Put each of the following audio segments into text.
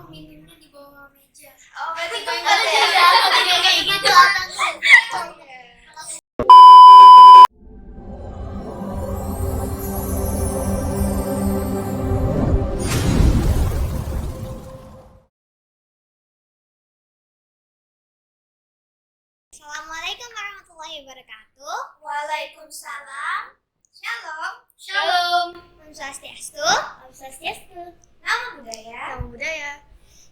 minumnya di bawah meja. Oh, berarti Kayak tempat gitu ya? ya. Kayak gitu. Assalamualaikum warahmatullahi wabarakatuh. Waalaikumsalam. Shalom. Shalom. Om Swastiastu. Om Swastiastu. Nama budaya. Nama budaya.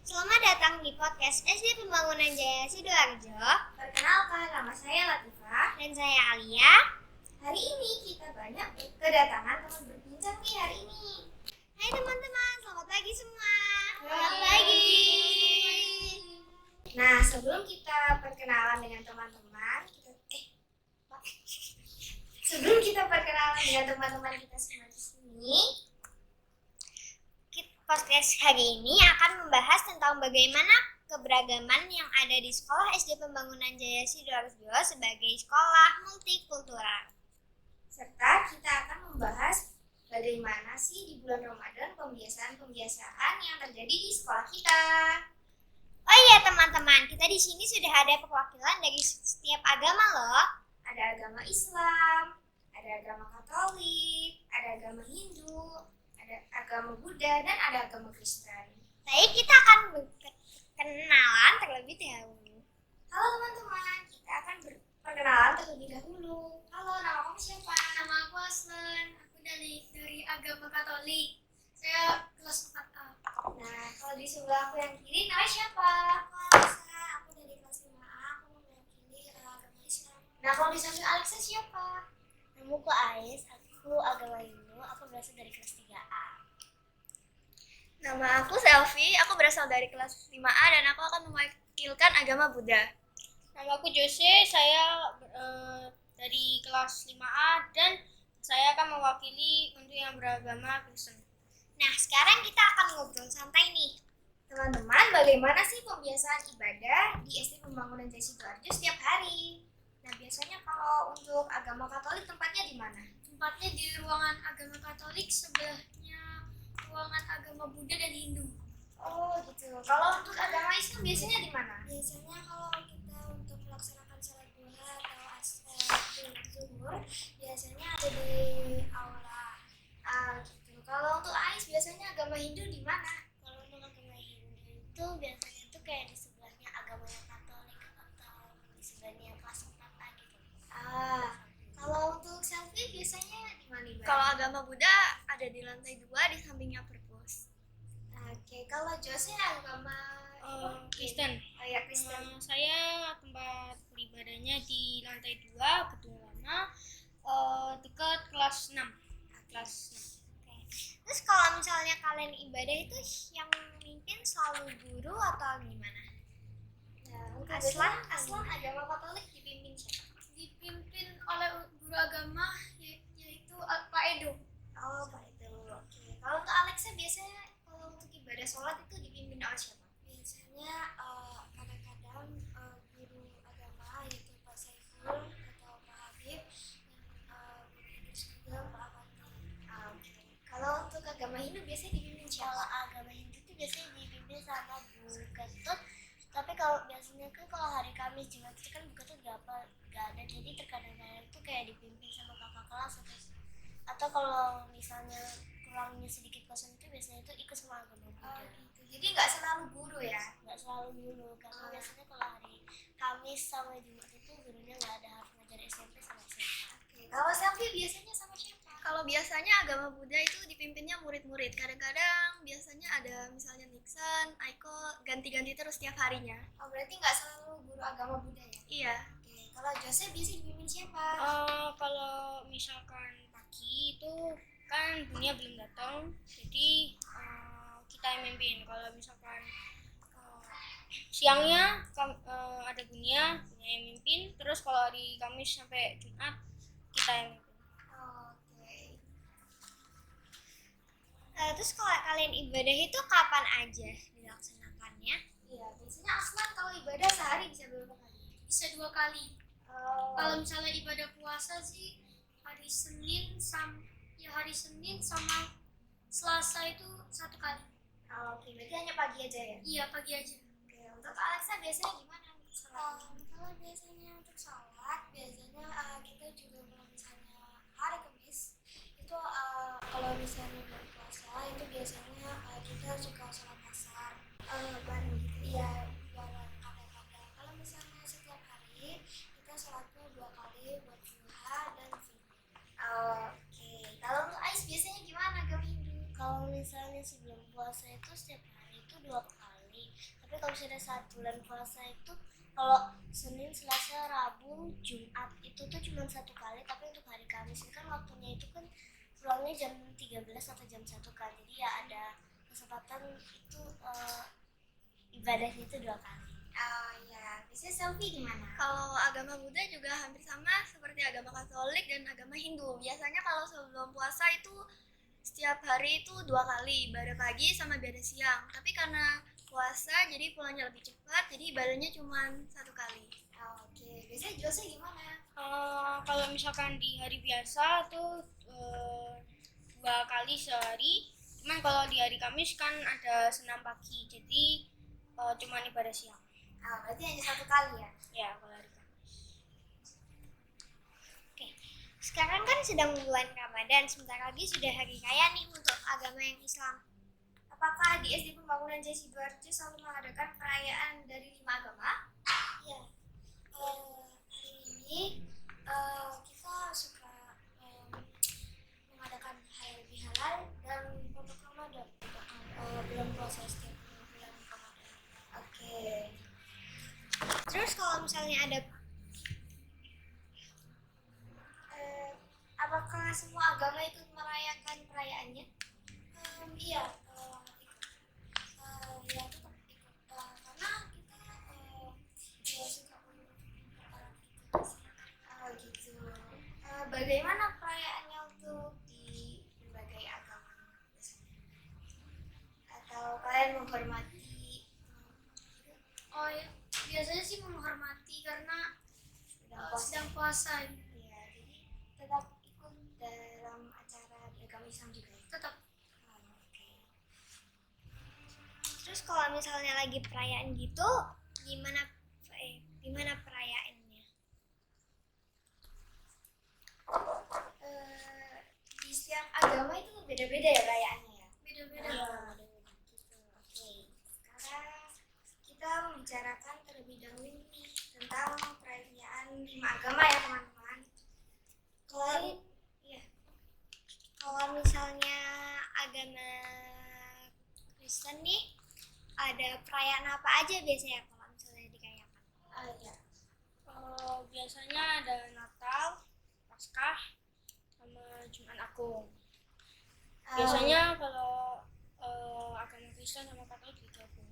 Selamat datang di podcast SD Pembangunan Jaya Sidoarjo. Perkenalkan, nama saya Latifah dan saya Alia. Hari ini kita banyak kedatangan teman berbincang nih hari ini. Hai teman-teman, selamat pagi semua. Selamat pagi. Nah, sebelum kita perkenalan dengan teman-teman, sebelum kita perkenalan dengan teman-teman kita semua di sini, podcast hari ini akan membahas tentang bagaimana keberagaman yang ada di Sekolah SD Pembangunan Jaya Sidoarjo sebagai sekolah multikultural. Serta kita akan membahas bagaimana sih di bulan Ramadan pembiasaan-pembiasaan yang terjadi di sekolah kita. Oh iya teman-teman, kita di sini sudah ada perwakilan dari setiap agama loh. Ada agama Islam, ada agama Katolik, ada agama Hindu, ada agama Buddha, dan ada agama Kristen. Baik, kita akan berkenalan terlebih dahulu. Halo teman-teman, kita akan berkenalan terlebih dahulu. Halo, nama kamu siapa? Nama aku Aslan. Aku dari agama Katolik. Saya kelas 4A. Nah, kalau di sebelah aku yang kiri, namanya siapa? Alexa, aku dari kelas 5A. Aku mewakili agama Islam. Nah, kalau di samping Alexa siapa? Namaku Ais. Aku agama Hindu. Aku berasal dari kelas 3A. Nama aku Selvi, aku berasal dari kelas 5A dan aku akan mewakilkan agama Buddha. Nama aku Jose. Saya dari kelas 5A dan saya akan mewakili untuk yang beragama Kristen. Nah, sekarang kita akan ngobrol santai nih. Teman-teman, bagaimana sih pembiasaan ibadah di SD Pembangunan Jaya Sidoarjo setiap hari? Nah, biasanya kalau untuk agama Katolik tempatnya di mana? Tempatnya di ruangan agama Katolik, sebelahnya ruangan agama Buddha dan Hindu. Oh, gitu. Kalau untuk agama Islam biasanya di mana? Biasanya kalau kita untuk melaksanakan sholat duha atau zuhur, biasanya ada di aula. Gitu. Kalau untuk Ais biasanya agama Hindu di mana? Kalau untuk agama Hindu itu biasanya itu kayak di sebelahnya agama yang Katolik atau di sebelahnya yang kelas 4A gitu. Kalau untuk Selfie biasanya di mana ibadah? Kalau agama Buddha ada di lantai 2 di sampingnya perpus. Oke, kalau Jose agama Kristen. Oh ya, Kristen. Saya tempat beribadahnya di lantai 2 gedung lama, dekat kelas 6. Kelas 6. Terus kalau misalnya kalian ibadah itu yang mimpin selalu guru atau gimana? Aslan agama Katolik dipimpin siapa? Dipimpin oleh guru agama yaitu Pak Edo. Oh, Pak itu. Oke. Kalau untuk Alexa biasanya kalau untuk ibadah sholat itu dipimpin oleh siapa? Biasanya kadang-kadang guru agama yaitu Pak Saiful atau Pak Habib dan guru Inggris juga Pak Avanto. Kalau untuk agama Hindu biasanya dipimpin siapa? Kalau agama Hindu itu biasanya dipimpin sama Bu Ketut. Tapi kalau biasanya kan kalau hari Kamis Jumat itu kan Bu Ketut gak ada, jadi terkadang-kadang itu kayak dipimpin sama kakak kelas atau kalau misalnya kurangnya sedikit kosong itu biasanya itu ikut sama agama Buddha. Gitu. Jadi nggak selalu guru ya? Nggak selalu guru, karena biasanya kalau hari Kamis sama Jumat itu gurunya nggak ada, harus ngajar SMP sama SMA. Kalau Selfie biasanya sama siapa? Kalau biasanya agama Buddha itu dipimpinnya murid-murid. Kadang-kadang biasanya ada misalnya Nixon, Aiko, ganti-ganti terus tiap harinya. Oh, berarti nggak selalu guru agama Buddha ya? Iya. Oke. Kalau Jose biasanya dipimpin siapa? Kalau misalkan pagi itu kan Bunia belum datang, jadi kita yang mimpin. Kalau misalkan siangnya ada Bunia yang mimpin. Terus kalau hari Kamis sampai Jumat kita yang mimpin. Terus kalau kalian ibadah itu kapan aja dilaksanakannya? Iya, biasanya Aslan kalau ibadah sehari bisa berapa kali? Bisa 2 kali. Kalau misalnya ibadah puasa sih hari Senin sama Selasa itu 1 kali. Oke. berarti hanya pagi aja ya? Iya, pagi aja. Oke, untuk Alexa biasanya gimana untuk sholat? Kalau biasanya untuk sholat, biasanya kita juga kalau misalnya hari Kamis itu kalau misalnya bulan puasa itu biasanya kita suka sholat asar bareng gitu. Iya, bareng kakak-kakak. Kalau misalnya setiap hari kita sholatnya 2 kali buat duha dan subuh. Oke, kalau untuk Ais biasanya gimana agama Hindu? Kalau misalnya sebelum puasa itu setiap hari itu 2 kali. Tapi kalau misalnya saat bulan puasa itu kalau Senin, Selasa, Rabu, Jumat itu tuh cuma 1 kali. Tapi untuk hari Kamis itu kan waktunya itu kan pulangnya jam 13 atau jam 1 kan. Jadi ya ada kesempatan itu ibadahnya itu 2 kali. Oh ya, biasanya Selfie gimana? Kalau agama Buddha juga hampir sama seperti agama Katolik dan agama Hindu. Biasanya kalau sebelum puasa itu setiap hari itu 2 kali, ibadah pagi sama ibadah siang. Tapi karena puasa jadi pulangnya lebih cepat, jadi ibadahnya cuma 1 kali. Oke, biasanya Jose gimana? Kalau misalkan di hari biasa tuh 2 kali sehari. Cuman kalau di hari Kamis kan ada senam pagi, jadi cuman ibadah siang. Berarti hanya 1 kali ya? Ya kalau hari Kamis. Sekarang kan sedang bulan Ramadan, sebentar lagi sudah hari raya nih untuk agama yang Islam. Apakah di SD Pembangunan Jaya Sidoarjo selalu mengadakan perayaan dari 5 agama? Iya. Hari ini kita suka mengadakan halal bihalal dan pondok Ramadan bulan puasa setiap bulan Ramadan. Oke. Terus kalau misalnya ada apakah semua agama ikut merayakan perayaannya? Iya, ya tetap ikut karena kita ya suka Gitu. Bagaimana perayaannya untuk di berbagai agama? Atau kalian menghormati Oh ya, biasanya sih menghormati karena sedang puasa? sedang puasa. Ya, jadi tetap ikut dalam acara di agama Islam juga ya? Tetap. Oke. Terus kalau misalnya lagi perayaan gitu, gimana perayaannya? Di setiap agama itu beda-beda ya perayaannya ya? Beda-beda. Gitu. Oke. Sekarang kita membicarakan terlebih dahulu nih tentang perayaan 5 agama ya teman-teman. Kalau misalnya agama Kristen nih, ada perayaan apa aja biasanya kalau misalnya dirayakan? ya. Biasanya ada Natal, Paskah, sama Jumat Agung. Biasanya kalau agama Kristen sama Katolik digabung.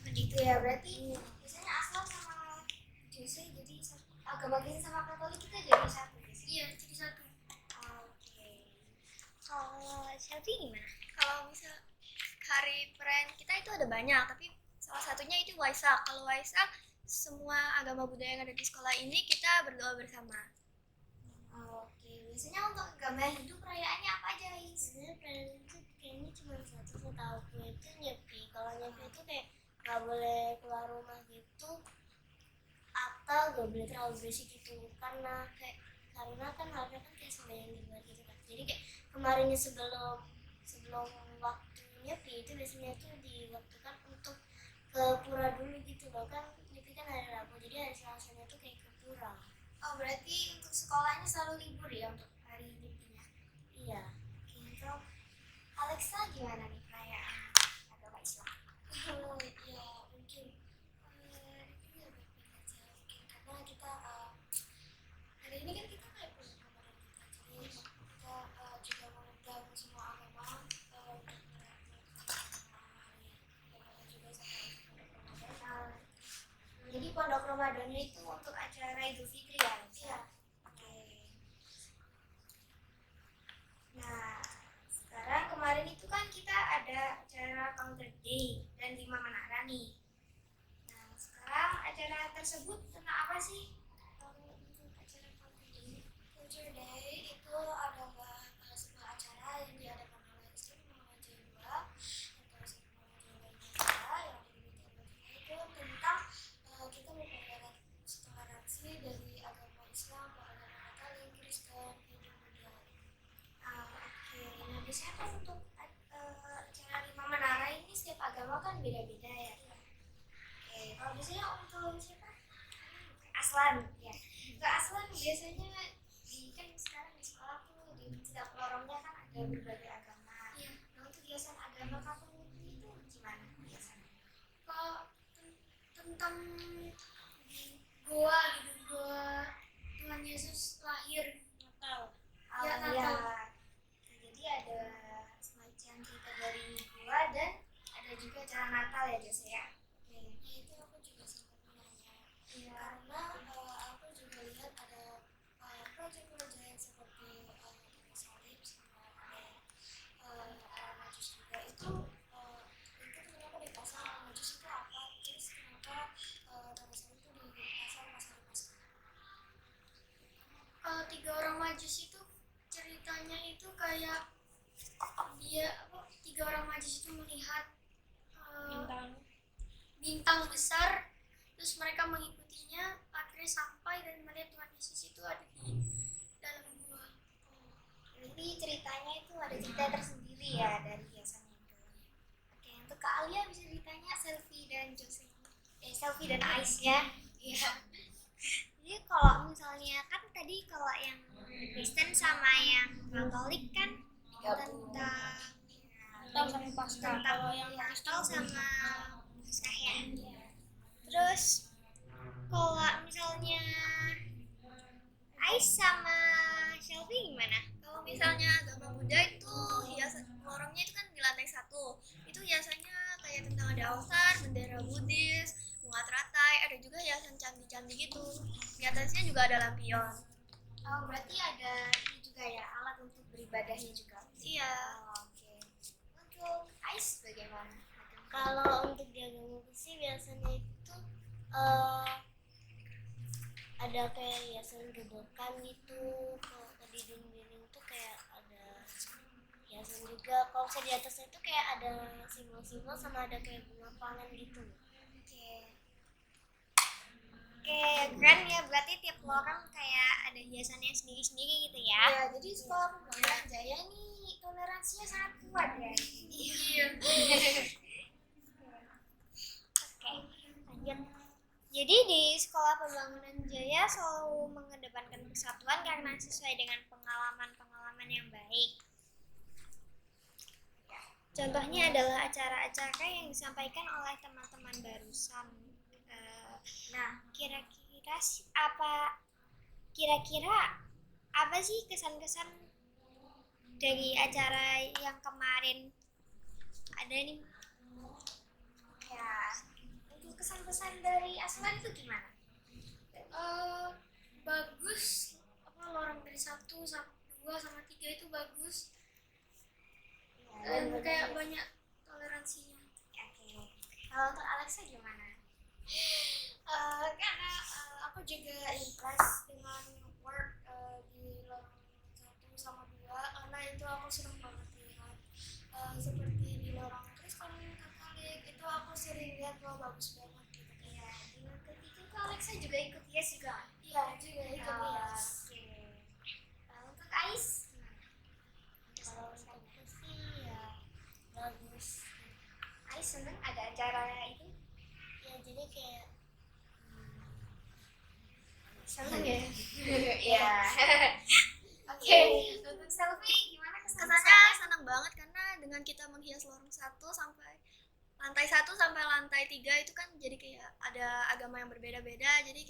Gitu ya, berarti biasanya Aslam sama Jose jadi satu. Agama Kristen sama Katolik kita jadi satu. Iya, jadi satu. Oke. Kalau Selfie gimana? Kalau misal hari perayaan kita itu ada banyak, tapi salah satunya itu Waisak. Kalau Waisak, semua agama Buddha yang ada di sekolah ini kita berdoa bersama. Oke, biasanya untuk agama Hindu perayaannya apa aja, Is? Sebenarnya perayaan itu kayaknya cuma satu, setahu itu nyepi. Kalau nyepi itu kayak nggak boleh keluar rumah gitu atau nggak boleh terlalu berisik gitu karena kan harusnya kan kayak sembahyang di luar gitu kan. Jadi kayak kemarinnya sebelum waktu nyepi itu biasanya tuh diwaktukan untuk ke pura dulu gitu loh, kan nyepi kan hari Rabu, jadi hari Selasanya tuh kayak ke pura. Oh, berarti untuk sekolahnya selalu libur ya untuk hari nyepinya? Iya. Oke, untuk Alexa gimana nih perayaan agama Islam? Ya mungkin ini ya baik-baik aja mungkin karena kita hari ini kan kita kayak punya Ramadan kita, jadi kita juga mengundang semua agama untuk merayakan hari Ramadan juga sama Ramadan. Jadi pondok Ramadannya itu untuk acara Idul Fitri ya? Iya. Oke. Nah, sekarang kemarin itu kan kita ada acara Counter Day dan 5 menara nih. Nah, sekarang acara tersebut tentang apa sih? Kalau untuk acara Culture Day itu adalah sebuah acara yang diadakan oleh Islam Muhammadiyah 2 atau Islam Muhammadiyah kan beda-beda ya. Oke, kalau biasanya untuk siapa? Aslan ya. Untuk Aslan biasanya kan sekarang di sekolah tuh di setiap lorongnya kan ada berbagai agama. Iya. Nah, untuk hiasan agama Katolik itu gimana biasanya? Kalau tentang goa gitu, goa Tuhan Yesus lahir Natal. Oh, Ya, iya. Natal. Nah, jadi ada semacam cerita dari gua dan ada juga acara Natal ya Jose ya. Oke. Nah, itu aku juga sempat menanya. Iya. Karena aku juga lihat ada proyek-proyek yang seperti Tata Salib sama ada orang Majus juga itu kenapa dipasang Majus itu apa, terus kenapa Tata Salib itu dipasang pas hari Paskah. Tiga orang Majus itu ceritanya itu kayak dia tiga orang Majus itu melihat bintang besar, terus mereka mengikutinya, akhirnya sampai dan melihat Tuhan Yesus itu ada di dalam gua. Jadi ceritanya itu ada cerita tersendiri ya dari hiasan itu. Oke, untuk Kak Alia bisa ditanya Selfie dan Jose. Selfie dan Ais ya. Iya. Jadi kalau misalnya kan tadi kalau yang Kristen sama yang Katolik kan tentang Natal sama Paskah. Kalau yang Natal sama Paskah ya. Terus kalau misalnya Ais sama Shelby gimana? Kalau misalnya agama Buddha itu hiasan lorongnya itu kan di lantai 1. Itu hiasannya kayak tentang ada altar, bendera Buddhis, bunga teratai, ada juga hiasan candi-candi gitu. Di atasnya juga ada lampion. Oh, berarti ada ini juga ya, alat untuk beribadahnya juga. Iya. Oh, oke. Untuk Ais bagaimana? Kalau untuk di agamaku sih biasanya itu ada kayak hiasan gedokan gitu, kalau di dinding-dinding tuh kayak ada hiasan juga. Kalau saya di atasnya itu kayak ada simbol-simbol sama ada kayak bunga pangan gitu. Oke. Oke, keren ya. Berarti tiap lorong kayak ada hiasannya sendiri-sendiri gitu ya. Iya, Jadi sekolah pembangunan Jaya ini toleransinya sangat kuat ya. Iya. Oke, lanjut. Jadi di Sekolah Pembangunan Jaya selalu mengedepankan persatuan karena sesuai dengan pengalaman-pengalaman yang baik. Contohnya adalah acara-acara yang disampaikan oleh teman-teman barusan. Nah, kira-kira apa sih kesan-kesan dari acara yang kemarin ada nih? Ya, untuk kesan-kesan dari Aslan itu gimana? Bagus, lorong dari 1, 2 sama 3 itu bagus dan kayak banyak toleransinya. Oke. Kalau untuk Alexa gimana? Karena aku juga impress dengan work di lorong 1 sama 2, karena itu aku sering banget lihat seperti di lorong Kristen Katolik itu aku sering lihat bagus banget gitu. Iya, di lorong ketiga itu Alexa juga ikut hias juga. Iya juga itu bias. Oke. Untuk Ais Kalau untukku sih ya bagus. Ais seneng ada acara itu? Ya jadi kayak Seneng ya? Iya. Oke. Untuk Selfie gimana Kesannya senang banget karena dengan kita menghias lorong 1 sampai lantai 1 sampai lantai 3 itu kan jadi kayak ada agama yang berbeda-beda. Jadi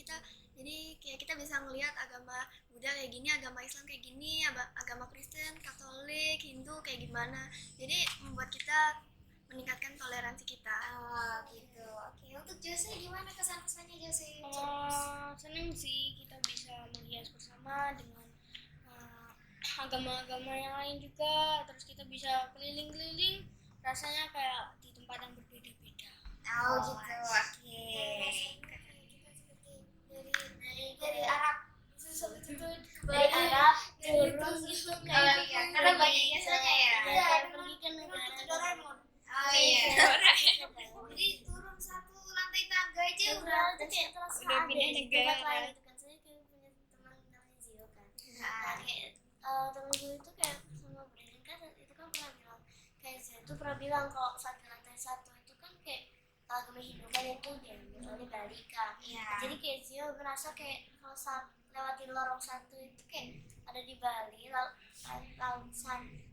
kayak kita bisa ngelihat agama Buddha kayak gini, agama Islam kayak gini, agama Kristen, Katolik, Hindu kayak gimana. Jadi membuat kita meningkatkan toleransi kita. Oh, gitu. Oke, untuk Jose gimana kesan-kesannya Jose? Seneng sih kita bisa menghias bersama dengan agama-agama yang lain juga, terus kita bisa keliling-keliling, rasanya kayak di tempat yang berbeda-beda. Oh, gitu. Oke. dari Arab seperti itu Dari Arab turun gitu Oh, kayak iya, karena banyak hiasannya ya. Iya, pergi ke negara Doraemon. Oh iya. Jadi turun 1 lantai tangga aja udah Itu kayak terasa udah ada pindah di negara. tempat lain gitu kan. Saya kayak punya teman namanya Zio kan. Nah, kayak temen gue itu kayak sama Brandon kan itu kan pernah bilang kayak saya tuh pernah bilang kalau saat di lantai 1 itu kan kayak agama Hindu kan itu diambil oleh balita. Jadi kayak Zio merasa kayak kalau saat lewatin lorong 1 itu kayak ada di Bali, lalu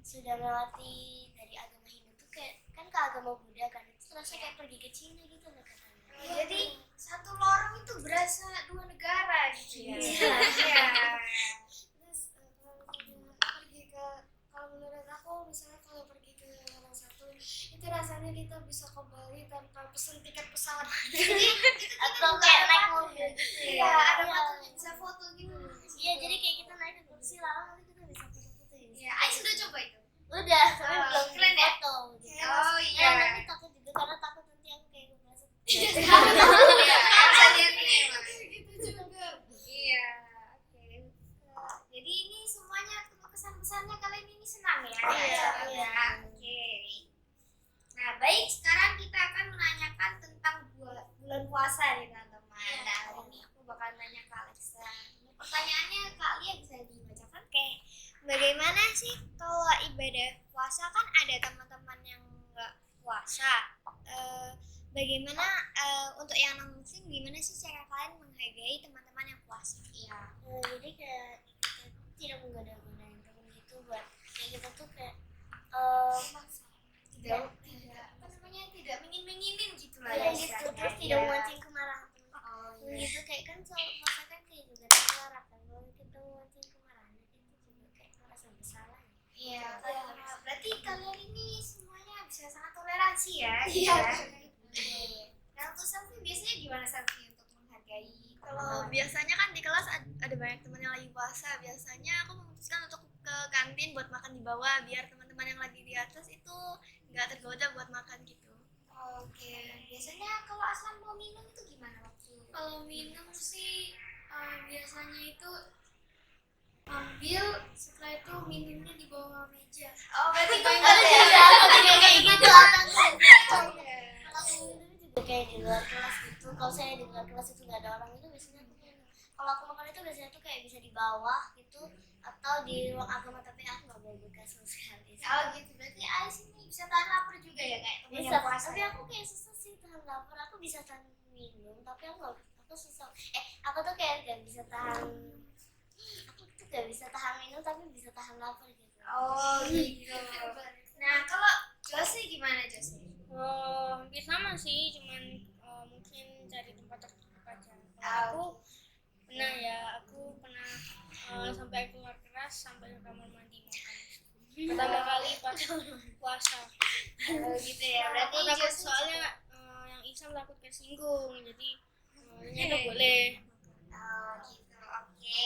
sudah melewati dari agama Hindu tuh kayak kan ke agama Buddha kan, itu terasa kayak pergi ke Cina gitu loh katanya. Jadi satu lorong itu berasa 2 negara gitu ya. Terus kalau menurut aku misalnya kalau pergi ke lorong 1 itu rasanya kita bisa ke Bali tanpa pesen tiket pesawat. Jadi Atau kayak naik mobil gitu iya, ya. ada fotonya bisa foto gitu. Iya, jadi kayak kita naik ke kursi lalu nanti kita bisa foto-foto ya. Iya, Ais sudah coba itu. Udah, tapi Oh, belum keren ya? foto gitu. Oh, Ya, tapi takut juga karena takut nanti aku kayak kepleset. Iya, bisa lihat nih emang. Gitu juga. Iya, oke. Jadi ini semuanya untuk kesan-pesannya kalian ini senang ya? Iya. Oke. Nah, baik, sekarang kita akan menanyakan tentang bulan puasa nih teman-teman. Nah, hari ini aku bakal nanya ke Alexa. Pertanyaannya kalian bisa dibacakan kayak bagaimana sih kalau ibadah puasa kan ada teman-teman yang nggak puasa. Bagaimana untuk yang non muslim gimana sih cara kalian menghargai teman-teman yang puasa? Iya. Jadi kayak kita tidak menggoda-godain temen gitu buat kayak kita tuh kayak tidak mengingin gitu lah ya ya. gitu, istilahnya. terus Iya. tidak memancing kemarahan temen. Oh, Gitu kayak kan soal puasa kan kayak juga terlarang kan, kalau kita memancing kemarahan itu juga kayak merasa bersalah ya. Iya. Berarti kalian ini semuanya bisa sangat toleransi ya. Iya. Nah, untuk selfie biasanya gimana selfie untuk menghargai? Kalau biasanya kan di kelas ada banyak teman yang lagi puasa, biasanya aku memutuskan untuk ke kantin buat makan di bawah biar teman-teman yang lagi di atas itu nggak tergoda buat makan gitu. Oke. Biasanya kalau Aslan mau minum itu gimana waktu? Kalau minum sih biasanya itu ambil, setelah itu minumnya di bawah meja. Oh, berarti Aku enggak juga ya? kayak gitu aku juga kayak di luar kelas gitu. Kalau saya di luar kelas itu nggak ada orang itu biasanya aku minum. Kalau aku makan itu biasanya tuh kayak bisa di bawah gitu atau di ruang agama, tapi aku nggak boleh buka sama sekali. Oh gitu. Berarti Ais ini bisa tahan lapar juga ya kayak teman Bisa, yang puasa. tapi aku kayak susah sih tahan lapar. Aku bisa tahan minum, tapi aku susah. Aku tuh kayak gak bisa tahan. Aku tuh gak bisa tahan minum, tapi bisa tahan lapar gitu. Oh gitu. Nah, kalau Josie gimana Josie? Hampir sama sih, cuman mungkin cari tempat tertutup aja. Aku pernah sampai keluar keras sampai ke kamar mandi makan. Pertama kali pas puasa. Gitu ya. Berarti Aku takut Josie soalnya yang Islam takut tersinggung, jadi ternyata boleh. Oh gitu. Oke.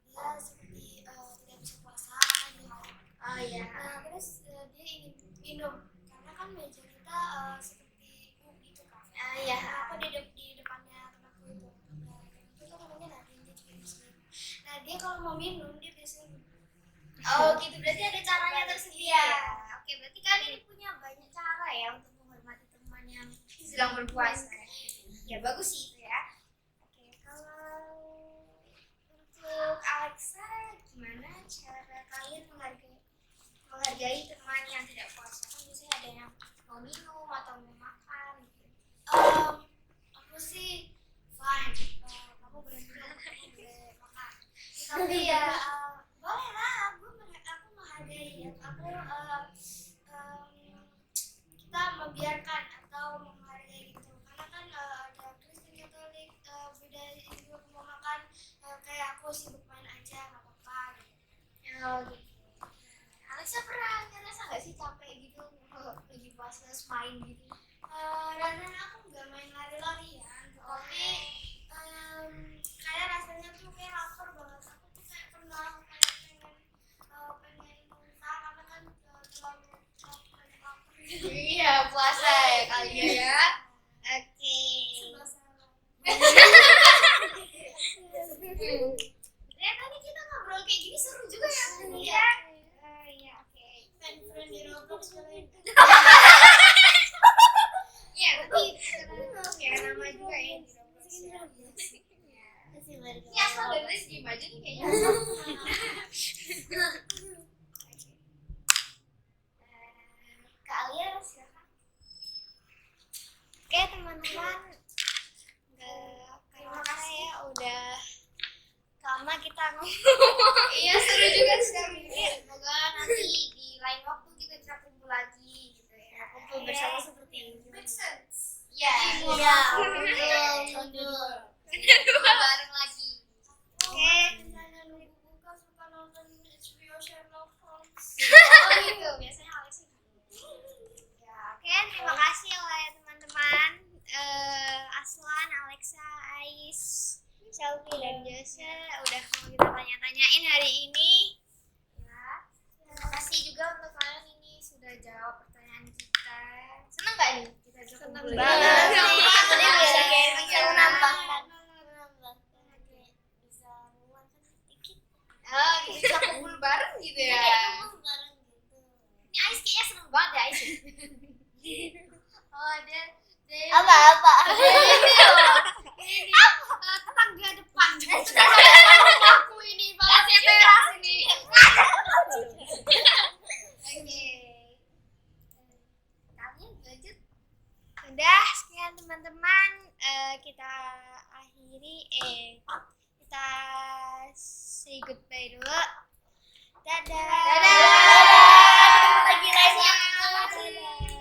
Dia seperti tidak bisa puasa gitu. Oh iya. Nah, terus dia ingin minum karena kan meja kita seperti U gitu kan. Iya. Aku di depannya temanku itu. Nah, itu kan namanya Nadine, dia juga muslim. Nah, dia kalau mau minum dia biasanya Oh gitu. Berarti ada caranya tersedia. Oke, berarti kalian ini punya banyak cara ya untuk menghormati teman yang sedang berpuasa. Ya bagus sih itu ya. Oke, kalau untuk Alexa gimana cara kalian menghargai teman yang tidak puasa? Kan biasanya ada yang mau minum atau mau makan gitu. aku sih fine. Kamu boleh minum, kamu boleh makan. Tapi ya boleh lah. Aku menghargai. Kita membiarkan atau menghargai gitu. Karena kan ada Kristen, Katolik, Buddha, Hindu mau makan kayak aku sibuk main aja nggak apa-apa gitu. Oh gitu. Alexa pernah ngerasa nggak sih capek gitu kalau lagi puasa terus main gitu? Rasanya aku nggak main lari-larian, tapi kayak rasanya tuh kayak lapar banget. Aku tuh kayak pernah kayak pengen muntah karena kan terlalu lapar gitu. Iya puasa ya kalian ya. Oke. Serba salah. Ya tadi kita ngobrol kayak gini seru juga ya. Iya. Iya oke. Friend di Roblox kalian. Iya tapi ya nama juga ya. Masih baru. Ini asal dari diem aja nih kayaknya. Kak Alia silakan. teman-teman. Terima kasih ya udah lama kita ngomong. Iya, seru juga sih. Semoga nanti di lain waktu kita bisa kumpul lagi gitu ya. Kumpul bersama seperti ini. Make sense. Iya. Iya. Kumpul bareng lagi. Oke. Misalnya nunggu buka suka nonton HBO Sherlock Holmes. Oh gitu, biasanya Alex gitu. Ya, oke, terima kasih ya teman-teman. Aslan, Alexa, Ais, Selvi dan Jose udah mau kita tanya-tanyain hari ini. Ya, terima kasih juga untuk kalian ini sudah jawab pertanyaan kita. Seneng gak nih kita bisa kumpul lagi? Banget. Bisa menambah. Bisa menguangkan sedikit. Oh, bisa kumpul bareng gitu ya. Bareng gitu. Ini Ais kayaknya seneng banget ya Ais. Oh, dan Apa? tetangga depan. Aku ini balasnya teras ini. Oke. Kalian lanjut. Udah, sekian teman-teman. Kita akhiri. Kita say goodbye dulu. Dadah. Dadah. Lagi Dadah. Dadah.